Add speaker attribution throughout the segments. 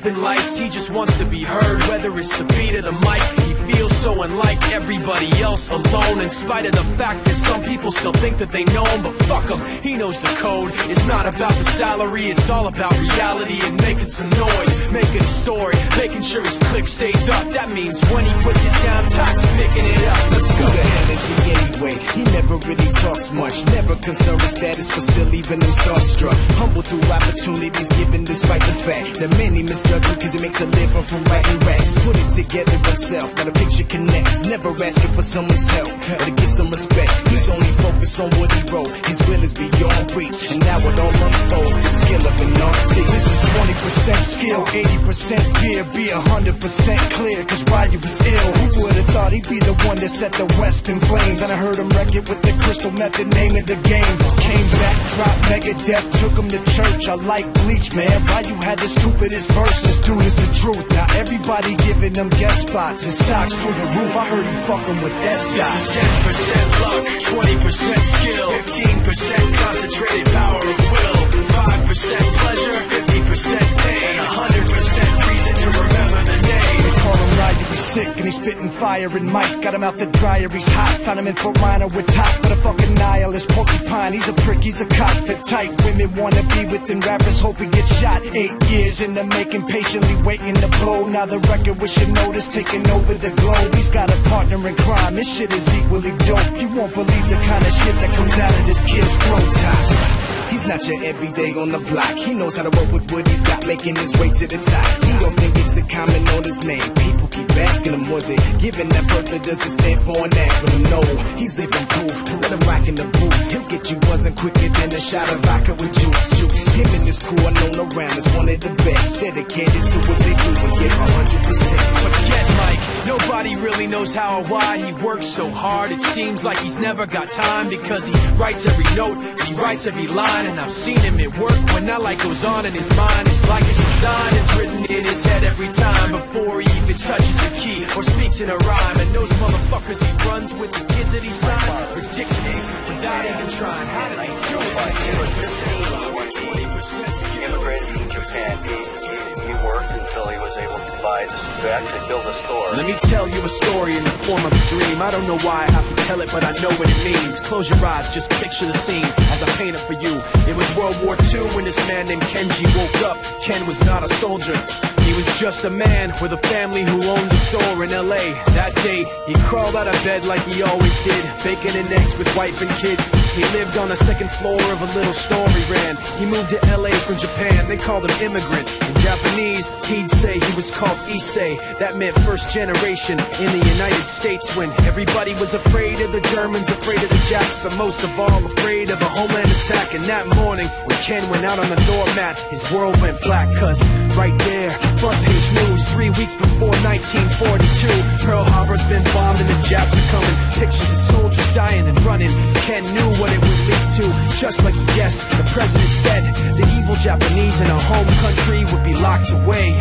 Speaker 1: up in lights, he just wants to be heard. Whether it's the beat of the mic, he feels so unlike everybody else, alone. In spite of the fact that some people still think that they know him, but fuck him, he knows the code. It's not about the salary, it's all about reality and making some noise, making a story, making sure his click stays up. That means when he puts it down, Tox picking it up. Let's go.
Speaker 2: Who the hell is he anyway? He never really talks much, never concerned with status, but still leaving him starstruck. Humble through opportunities given despite the fact that many misjudge him cause he makes a living from writing raps. Put it together himself, got a picture connects, never asking for someone's help or to get some respect. He's only focused on what he wrote, his will is beyond reach, and now it all unfolds, the skill of an artist.
Speaker 3: This is 20% skill, 80% fear, be 100% clear, cause Ryu was ill. Who would've thought he'd be the one that set the West in flames? And I heard him wreck it with the crystal method, naming the game. Came back, dropped Megadeth, took him to church. I like Bleach, man. Ryu had the stupidest verse, this dude is the truth. Now everybody giving them guest spots and stocks through the roof. I heard he fucking with S.
Speaker 1: This is 10% luck, 20% skill, 15% concentrated power of will, 5% pleasure, 50% pain, 100% reason to remember the name.
Speaker 3: They call him Ryu, he's sick and he's spitting fire and Mike got him out the dryer, he's hot. Found him in Fort Minor with top, but a fucking nihilist porcupine. He's a prick, he's a cop. The type women wanna be within rappers, hope he gets shot. 8 years in the making, patiently waiting to blow. Now the record we should notice taking over the globe. He's got a partner in crime, this shit is equally dope. You won't believe the kind of shit that comes out of this kid's throat.
Speaker 2: He's not your everyday on the block. He knows how to work with what he's got, making his way to the top. He don't think it's a comment on his name. People keep asking him, was it given that birth or does it stand for an acronym? No, he's living proof. Let him rock in the booth. He'll get you buzzing quicker than a shot of vodka with juice. Him and his crew are known around as one of the best, dedicated to what they do and give 100%.
Speaker 1: Forget Mike, nobody really knows how or why he works so hard. It seems like he's never got time because he writes every note and he writes every line. And I've seen him at work when that light goes on in his mind. It's like a design is written in his head every time before he even touches a key or speaks in a rhyme. And those motherfuckers he runs with, the kids that he signed, ridiculous without even trying. How did they do it? 20% skill.
Speaker 4: Immigrated from Japan. He worked until he was able to buy to actually build a store.
Speaker 1: Let me tell you a story in the form of a dream. I don't know why I have to tell it, but I know what it means. Close your eyes, just picture the scene as I paint it for you. It was World War II when this man named Kenji woke up. Ken was not a soldier, he was just a man with a family who owned a store in LA. That day, he crawled out of bed like he always did, bacon and eggs with wife and kids. He lived on the second floor of a little store he ran. He moved to LA from Japan, they called him immigrant. In Japanese, he'd say he was called Issei. That meant first generation in the United States, when everybody was afraid of the Germans, afraid of the Japs, but most of all afraid of a homeland attack. And that morning, when Ken went out on the doormat, his world went black, cause right there, front page news, 3 weeks before 1942, Pearl Harbor's been bombed and the Japs are coming. Pictures of soldiers dying and running. Ken knew what it would lead to, just like he guessed. The president said the evil Japanese in our home country would be locked away.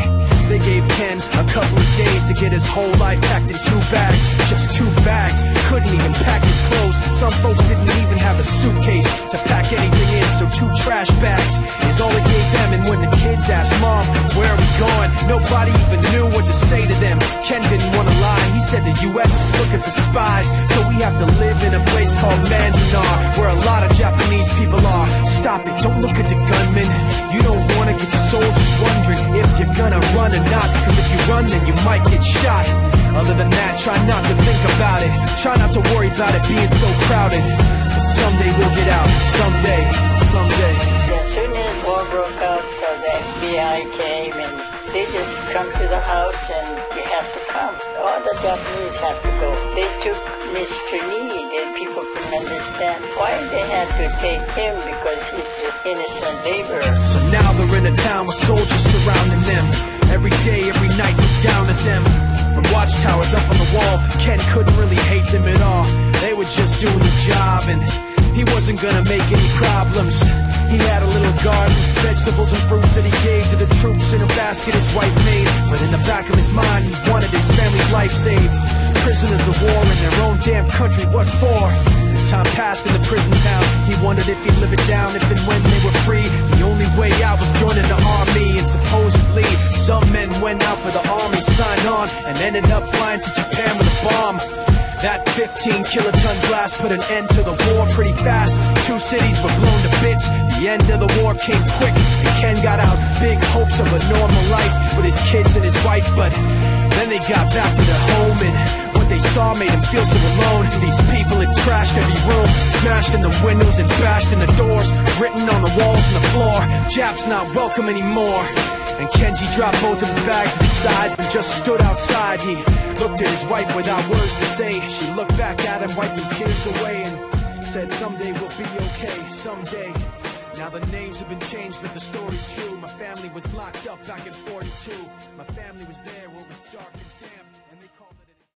Speaker 1: They gave Ken a couple of days to get his whole life packed in 2 bags. Just 2 bags, couldn't even pack his clothes. Some folks didn't even have a suitcase to pack anything in, so 2 trash bags is all they gave them. And when the kids asked Mom, where are we going? Nobody even knew what to say to them. Ken didn't want to lie, he said the US is looking for spies, so we have to live in a place called Manzanar, where a lot of Japanese people are. Stop it, don't look at the gunman. You don't want to get the soldiers wondering if you're gonna run or not, cause if you run then you might get shot. Other than that, try not to think about it. Try not to worry about it being so crowded, cause someday we'll get out. Someday.
Speaker 5: As soon as war broke out, the FBI came and they just come to the house and you have to come. All the Japanese have to go. They took Mr. Need and people couldn't understand why they had to take him because he's just innocent laborer.
Speaker 1: So now they're in a town with soldiers surrounding them. Every day, every night, look down at them. From watchtowers up on the wall, Ken couldn't really hate them at all. They were just doing the job and he wasn't gonna make any problems. He had a little garden, vegetables and fruits that he gave to the troops in a basket his wife made. But in the back of his mind, he wanted his family's life saved. Prisoners of war in their own damn country, what for? time passed in the prison town. He wondered if he'd live it down, if and when they were free. The only way out was joining the army, and supposedly some men went out for the army, signed on, and ended up flying to Japan with a bomb. That 15-kiloton blast put an end to the war pretty fast. 2 cities were blown to bits. The end of the war came quick, and Ken got out big hopes of a normal life with his kids and his wife. But then they got back to their home, and what they saw made him feel so alone. These people had trashed every room, smashed in the windows and bashed in the doors, written on the walls and the floor, "Japs not welcome anymore." And Kenji dropped both of his bags to the sides and just stood outside. He looked at his wife without words to say. She looked back at him, wiped the tears away, and said, "Someday we'll be okay, someday." Now the names have been changed, but the story's true. My family was locked up back in 42. My family was there where it was dark and damp.